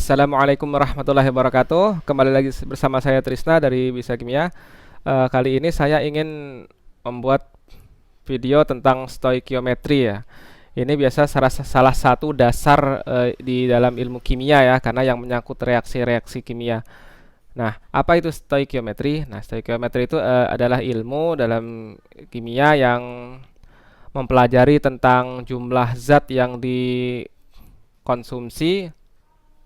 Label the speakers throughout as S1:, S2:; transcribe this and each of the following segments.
S1: Assalamualaikum warahmatollahi wabarakatuh. Kembali lagi bersama saya Trisna dari Bisa Kimia. Kali ini saya ingin membuat video tentang stoikiometri ya. Ini biasa salah satu dasar di dalam ilmu kimia ya, karena yang menyangkut reaksi-reaksi kimia. Nah, apa itu stoikiometri? Nah, stoikiometri itu adalah ilmu dalam kimia yang mempelajari tentang jumlah zat yang dikonsumsi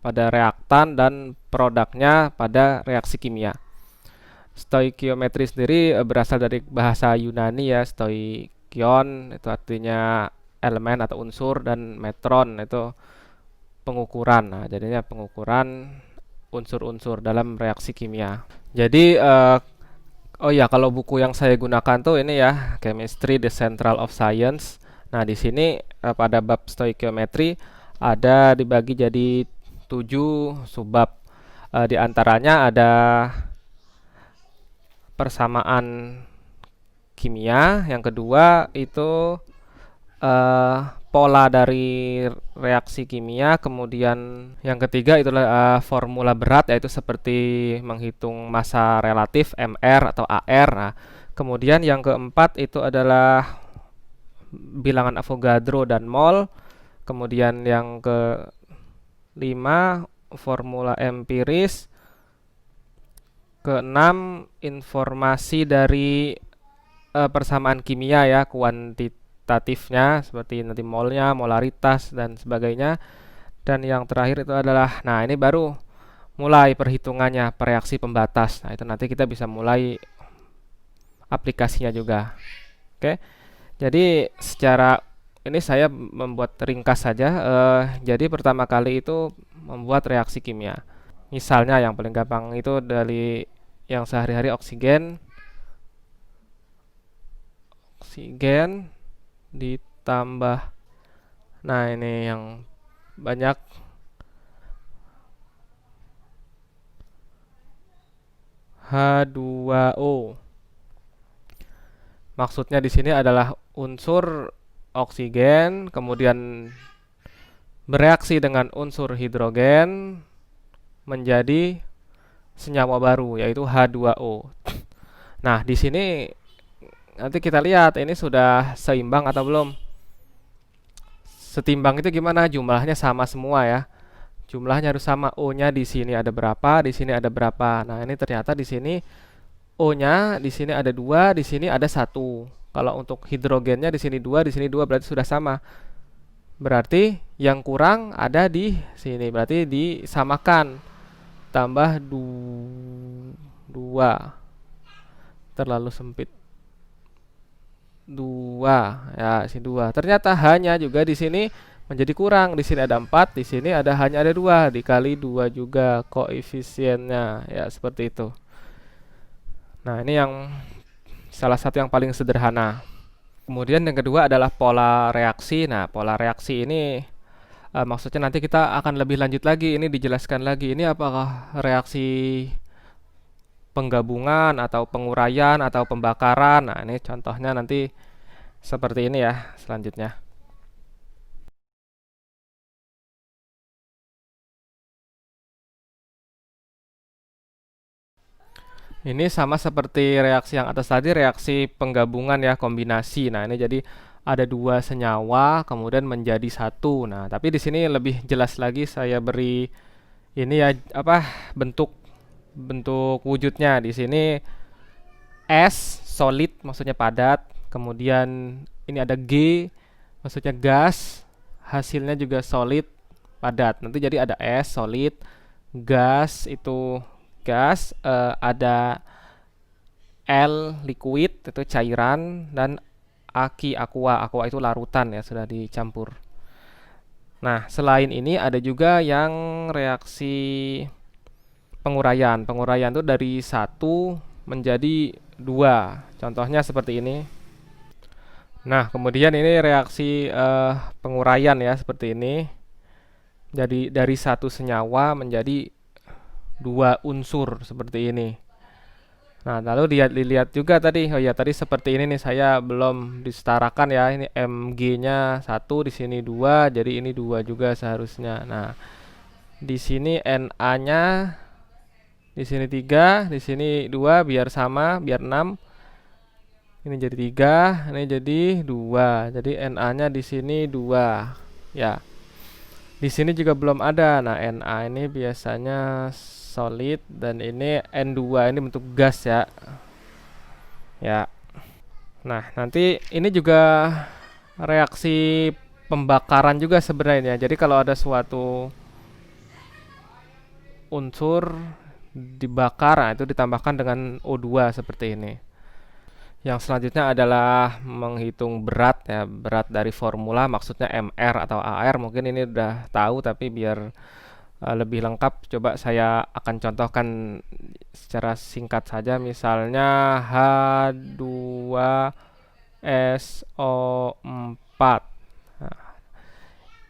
S1: pada reaktan dan produknya pada reaksi kimia. Stoikiometri sendiri berasal dari bahasa Yunani ya, stoikion itu artinya elemen atau unsur, dan metron itu pengukuran. Nah, jadinya pengukuran unsur-unsur dalam reaksi kimia. Jadi oh ya, kalau buku yang saya gunakan tuh ini ya, Chemistry the Central of Science. Nah, di sini pada bab stoikiometri ada dibagi jadi 7 subbab. Di antaranya ada persamaan kimia, yang kedua itu pola dari reaksi kimia, kemudian yang ketiga itulah formula berat, yaitu seperti menghitung massa relatif MR atau AR. Nah, kemudian yang keempat itu adalah bilangan Avogadro dan mol. Kemudian yang kelima formula empiris. Keenam, informasi dari persamaan kimia ya, kuantitatifnya seperti nanti molnya, molaritas dan sebagainya. Dan yang terakhir itu adalah, nah ini baru mulai perhitungannya, reaksi pembatas. Nah, itu nanti kita bisa mulai aplikasinya juga. Oke. Jadi secara ini saya membuat ringkas saja. Jadi pertama kali itu membuat reaksi kimia. Misalnya yang paling gampang itu dari yang sehari-hari oksigen ditambah, nah ini yang banyak, H2O. Maksudnya di sini adalah unsur oksigen kemudian bereaksi dengan unsur hidrogen menjadi senyawa baru, yaitu H2O. Nah, di sini nanti kita lihat ini sudah seimbang atau belum. Setimbang itu gimana? Jumlahnya sama semua ya. Jumlahnya harus sama. O-nya di sini ada berapa, di sini ada berapa. Nah, ini ternyata di sini O-nya di sini ada 2, di sini ada 1. Kalau untuk hidrogennya di sini 2, di sini 2, berarti sudah sama. Berarti yang kurang ada di sini. Berarti disamakan. Tambah 2. Terlalu sempit. 2. Ya, sini 2. Ternyata hanya juga di sini menjadi kurang. Di sini ada 4, di sini hanya ada 2, dikali 2 juga koefisiennya. Ya, seperti itu. Nah, ini yang salah satu yang paling sederhana. Kemudian yang kedua adalah pola reaksi. Nah, pola reaksi ini maksudnya nanti kita akan lebih lanjut lagi. Ini dijelaskan lagi. Ini apakah reaksi penggabungan atau penguraian atau pembakaran. Nah, ini contohnya nanti seperti ini ya selanjutnya. Ini sama seperti reaksi yang atas tadi, reaksi penggabungan ya, kombinasi. Nah, ini jadi ada 2 senyawa kemudian menjadi 1. Nah, tapi di sini lebih jelas lagi saya beri ini ya, apa, bentuk bentuk wujudnya. Di sini S solid maksudnya padat, kemudian ini ada G maksudnya gas, hasilnya juga solid padat. Nanti jadi ada S solid, gas itu gas, ada L liquid itu cairan, dan Aki aqua itu larutan ya, sudah dicampur. Nah, selain ini ada juga yang reaksi penguraian. Penguraian itu dari 1 menjadi 2. Contohnya seperti ini. Nah, kemudian ini reaksi penguraian ya, seperti ini. Jadi dari 1 senyawa menjadi 2 unsur seperti ini. Nah, lalu dilihat juga tadi. Oh ya, tadi seperti ini nih, saya belum disetarakan ya. Ini Mg-nya 1, di sini 2, jadi ini 2 juga seharusnya. Nah, Di sini Na-nya di sini 3, di sini 2 biar sama, biar 6. Ini jadi 3, ini jadi 2. Jadi Na-nya di sini 2. Ya. Di sini juga belum ada. Nah, Na ini biasanya solid dan ini N2 ini bentuk gas ya. Ya. Nah, nanti ini juga reaksi pembakaran juga sebenarnya. Jadi kalau ada suatu unsur dibakar, nah itu ditambahkan dengan O2 seperti ini. Yang selanjutnya adalah menghitung berat ya, berat dari formula maksudnya Mr atau Ar. Mungkin ini udah tahu tapi biar lebih lengkap coba saya akan contohkan secara singkat saja. Misalnya H2SO4. Nah,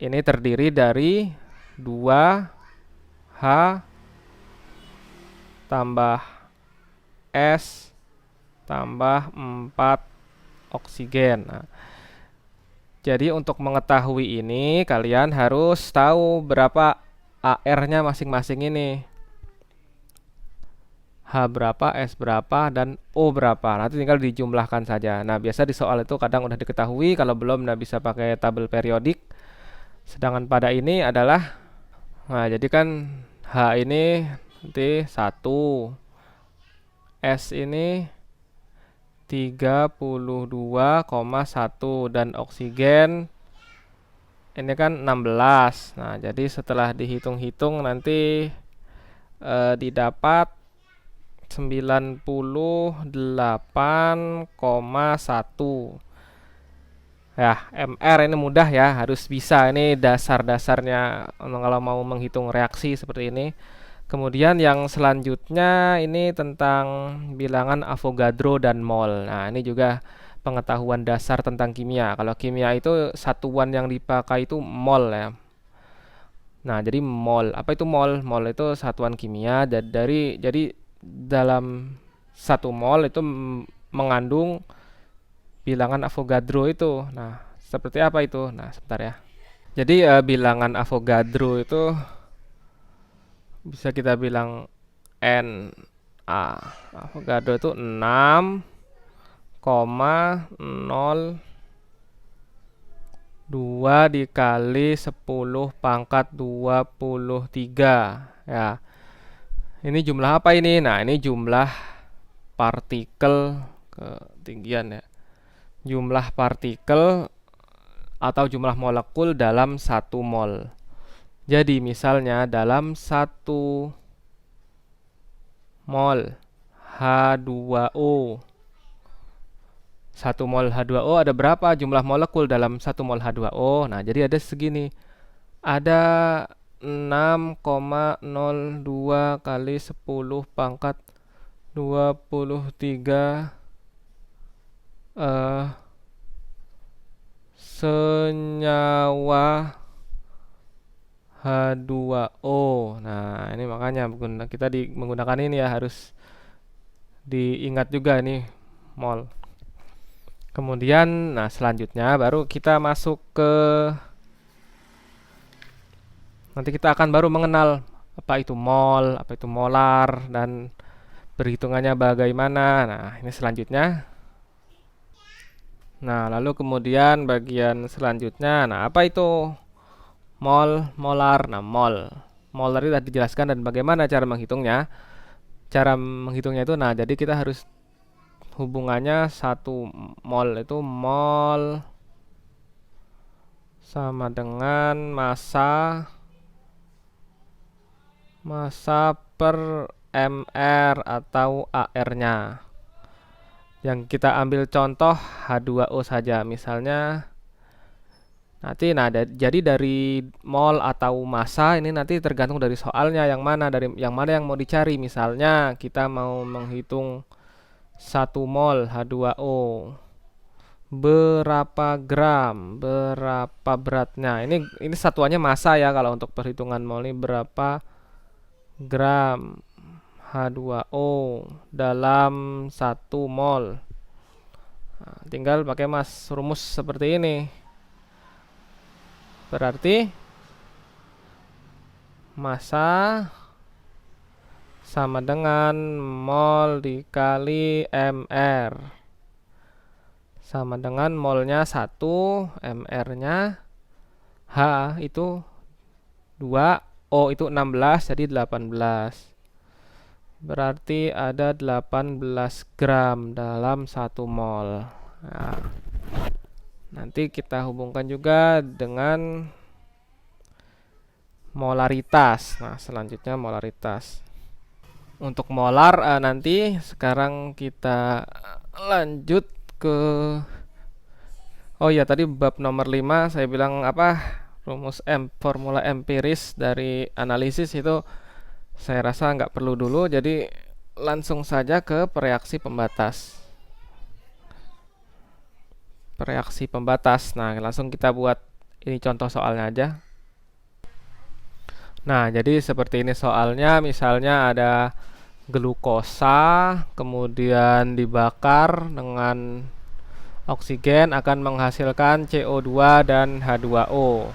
S1: ini terdiri dari 2H tambah S tambah 4 oksigen. Nah, jadi untuk mengetahui ini kalian harus tahu berapa AR-nya masing-masing ini. H berapa, S berapa, dan O berapa. Nanti tinggal dijumlahkan saja. Nah, biasa di soal itu kadang udah diketahui, kalau belum nah bisa pakai tabel periodik. Sedangkan pada ini adalah, nah jadi kan H ini nanti 1, S ini 32,1 dan oksigen ini kan 16. Nah, jadi setelah dihitung-hitung nanti didapat 98,1. Ya, MR ini mudah ya, harus bisa. Ini dasar-dasarnya kalau mau menghitung reaksi seperti ini. Kemudian yang selanjutnya ini tentang bilangan Avogadro dan mol. Nah, ini juga pengetahuan dasar tentang kimia. Kalau kimia itu satuan yang dipakai itu mol ya. Nah, jadi mol. Apa itu mol? Mol itu satuan kimia jadi dalam 1 mol itu mengandung bilangan Avogadro itu. Nah, seperti apa itu? Nah, sebentar ya. Jadi bilangan Avogadro itu bisa kita bilang N A. Avogadro itu 6,02 dikali 10 pangkat 23 ya. Ini jumlah apa ini? Nah, ini jumlah partikel ketinggian ya. Jumlah partikel atau jumlah molekul dalam 1 mol. Jadi misalnya dalam 1 mol H2O. 1 mol H2O ada berapa jumlah molekul dalam 1 mol H2O? Nah, jadi ada segini. Ada 6,02 kali 10 pangkat 23 senyawa H2O. Nah, ini makanya kita menggunakan ini ya, harus diingat juga ini mol. Kemudian, nah selanjutnya baru kita masuk ke, nanti kita akan baru mengenal apa itu mol, apa itu molar, dan perhitungannya bagaimana. Nah, ini selanjutnya. Nah, lalu kemudian bagian selanjutnya, nah apa itu mol, molar? Nah, molar itu sudah dijelaskan dan bagaimana cara menghitungnya. Cara menghitungnya itu, nah jadi kita harus hubungannya 1 mol itu mol sama dengan massa per mr atau ar-nya. Yang kita ambil contoh H2O saja misalnya. Nanti jadi dari mol atau massa ini nanti tergantung dari soalnya yang mana yang mau dicari. Misalnya kita mau menghitung 1 mol H2O berapa gram, berapa beratnya. Ini satuannya massa ya, kalau untuk perhitungan mol ini berapa gram H2O dalam 1 mol. Nah, tinggal pakai rumus seperti ini. Berarti Massa sama dengan mol dikali MR. Sama dengan molnya 1, MR-nya H itu 2, O itu 16, jadi 18. Berarti ada 18 gram dalam 1 mol. Nah, nanti kita hubungkan juga dengan molaritas. Nah, selanjutnya molaritas. Untuk molar nanti sekarang kita lanjut ke oh iya, tadi bab nomor 5 saya bilang apa? Formula empiris dari analisis itu saya rasa nggak perlu dulu, jadi langsung saja ke reaksi pembatas. Reaksi pembatas. Nah, langsung kita buat ini contoh soalnya aja. Nah, jadi seperti ini soalnya, misalnya ada glukosa, kemudian dibakar dengan oksigen akan menghasilkan CO2 dan H2O.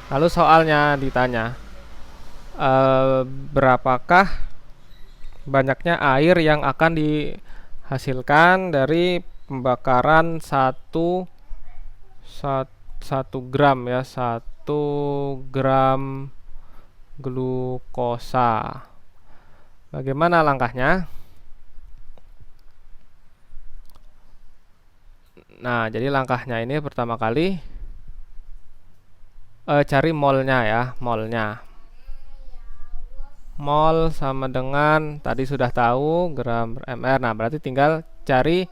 S1: Lalu soalnya ditanya, berapakah banyaknya air yang akan dihasilkan dari pembakaran 1 gram ya, 1 gram glukosa. Bagaimana langkahnya? Nah, jadi langkahnya ini pertama kali cari molnya ya, molnya. Mol sama dengan tadi sudah tahu gram per mr. Nah, berarti tinggal cari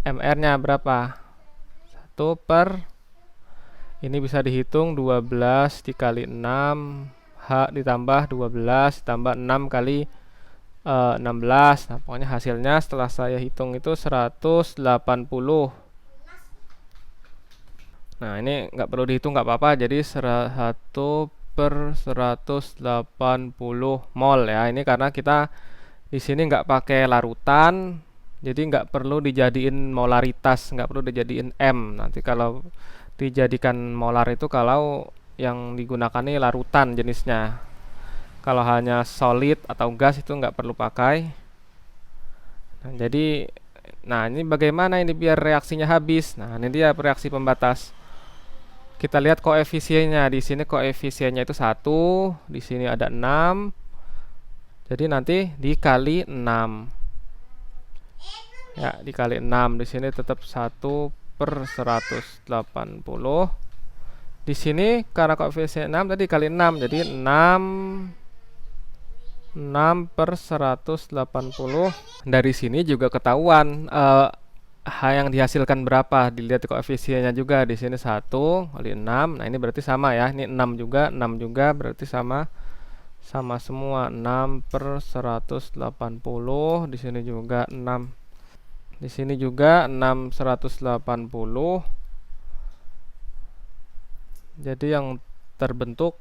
S1: mr-nya berapa. 1 per ini bisa dihitung 12 dikali 6 H ditambah 12 ditambah 6 kali 16. Nah, pokoknya hasilnya setelah saya hitung itu 180. Nah, ini nggak perlu dihitung, nggak apa-apa. Jadi 1 per 180 mol ya. Ini karena kita di sini nggak pakai larutan, jadi nggak perlu dijadiin molaritas, nggak perlu dijadiin M. Nanti kalau dijadikan molar itu kalau yang digunakan ini larutan jenisnya. Kalau hanya solid atau gas itu nggak perlu pakai. Nah, ini bagaimana ini biar reaksinya habis? Nah, ini dia reaksi pembatas. Kita lihat koefisiennya. Di sini koefisiennya itu 1, di sini ada 6. Jadi nanti dikali 6. Ya, dikali 6. Di sini tetap 1 per 180. Di sini karena koefisien 6 tadi kali 6, jadi 6 per 180. Dari sini juga ketahuan H yang dihasilkan berapa, dilihat koefisiennya juga. Di sini 1 kali 6. Nah, ini berarti sama ya. Ini 6 juga, berarti sama semua. 6 per 180. Di sini juga 6. Di sini juga 6 180. Jadi yang terbentuk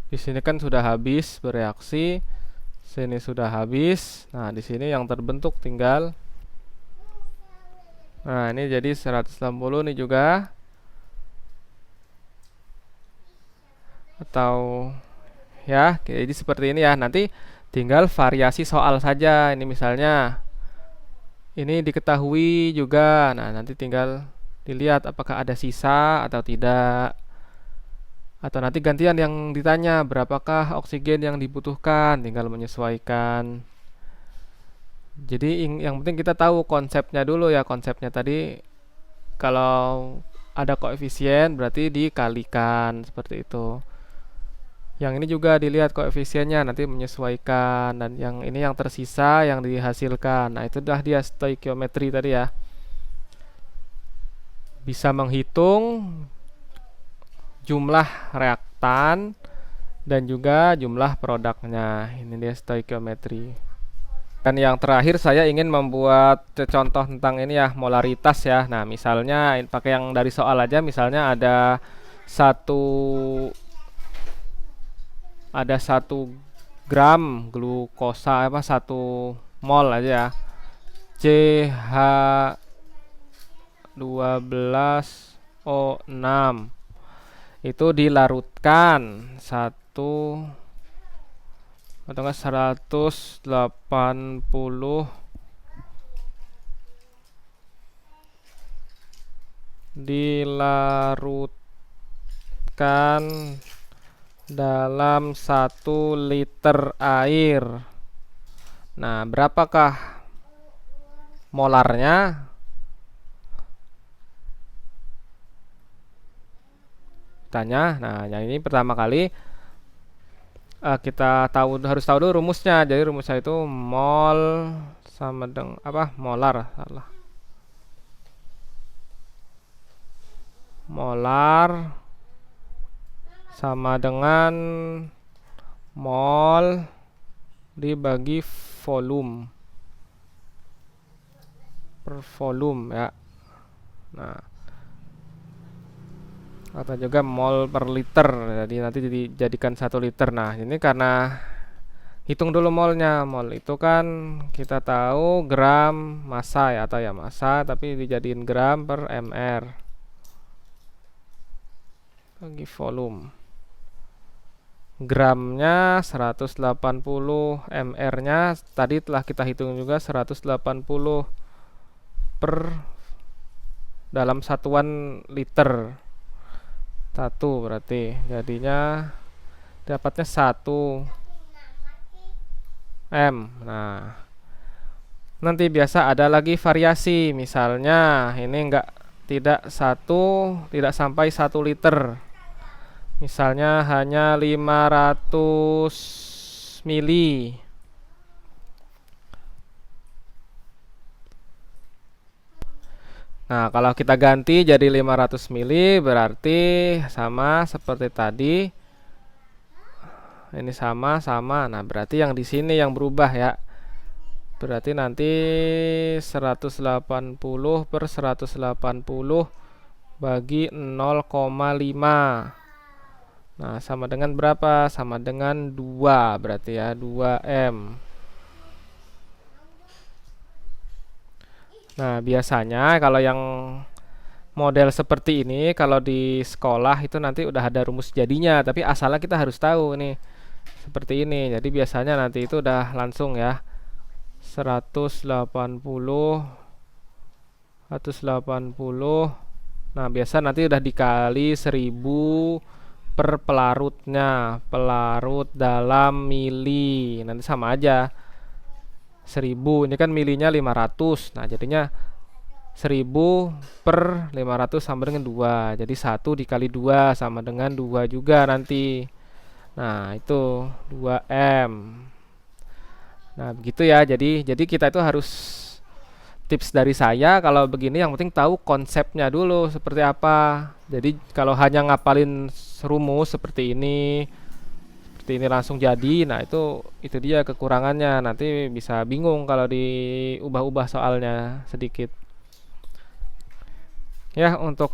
S1: di sini kan sudah habis bereaksi. Sini sudah habis. Nah, di sini yang terbentuk tinggal. Nah, ini jadi 180 nih juga. Atau ya, jadi seperti ini ya. Nanti tinggal variasi soal saja. Ini misalnya ini diketahui juga. Nah, nanti tinggal dilihat apakah ada sisa atau tidak. Atau nanti gantian yang ditanya, berapakah oksigen yang dibutuhkan, tinggal menyesuaikan. Jadi yang penting kita tahu konsepnya dulu ya. Konsepnya tadi kalau ada koefisien berarti dikalikan, seperti itu. Yang ini juga dilihat koefisiennya, nanti menyesuaikan. Dan yang ini yang tersisa yang dihasilkan. Nah, itu dah dia stoikiometri tadi ya. Bisa menghitung jumlah reaktan dan juga jumlah produknya. Ini dia stoikiometri. Dan yang terakhir saya ingin membuat contoh tentang ini ya, molaritas ya. Nah, misalnya pakai yang dari soal aja. Misalnya ada 1 gram glukosa 1 mol aja ya. CH12O6. itu dilarutkan satu atau enggak 180 dilarutkan dalam 1 liter air. Nah, berapakah molarnya? Tanya. Nah, yang ini pertama kali kita harus tahu dulu rumusnya. Jadi rumusnya itu mol sama dengan apa? Molar, salah. Molar sama dengan mol dibagi volume per volume ya. Nah, atau juga mol per liter, jadi nanti dijadikan 1 liter. Nah, ini karena hitung dulu molnya. Mol itu kan kita tahu gram massa ya, atau ya massa tapi dijadiin gram per mr bagi volume. Gramnya 180, mr nya tadi telah kita hitung juga 180 per dalam satuan liter. 1 berarti jadinya dapatnya 1 m. Nah, nanti biasa ada lagi variasi, misalnya ini tidak sampai 1 liter, misalnya hanya 500 mili. Nah, kalau kita ganti jadi 500 mili berarti sama seperti tadi. Ini sama. Nah, berarti yang di sini yang berubah ya. Berarti nanti 180 per 180 bagi 0,5. Nah, sama dengan berapa? Sama dengan 2 berarti ya, 2M. Nah, biasanya kalau yang model seperti ini kalau di sekolah itu nanti udah ada rumus jadinya, tapi asalnya kita harus tahu nih seperti ini. Jadi biasanya nanti itu udah langsung ya 180. Nah, biasa nanti udah dikali 1000 per pelarutnya, pelarut dalam mili. Nanti sama aja 1000, ini kan milinya 500. Nah, jadinya 1000 per 500 sama dengan 2. Jadi 1 dikali 2 sama dengan 2 juga nanti. Nah, itu 2M. Nah, begitu ya. Jadi kita itu harus, tips dari saya kalau begini yang penting tahu konsepnya dulu seperti apa. Jadi kalau hanya ngapalin rumus seperti ini langsung jadi, nah itu dia kekurangannya. Nanti bisa bingung kalau diubah-ubah soalnya sedikit. Ya, untuk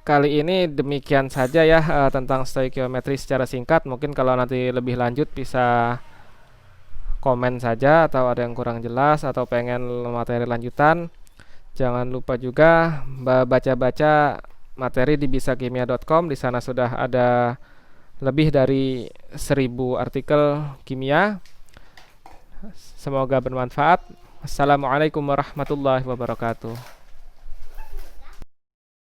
S1: kali ini demikian saja ya tentang stoikiometri secara singkat. Mungkin kalau nanti lebih lanjut bisa komen saja, atau ada yang kurang jelas atau pengen materi lanjutan. Jangan lupa juga baca-baca materi di bisakimia.com. Di sana sudah ada lebih dari 1000 artikel kimia. Semoga bermanfaat. Assalamualaikum warahmatullahi wabarakatuh.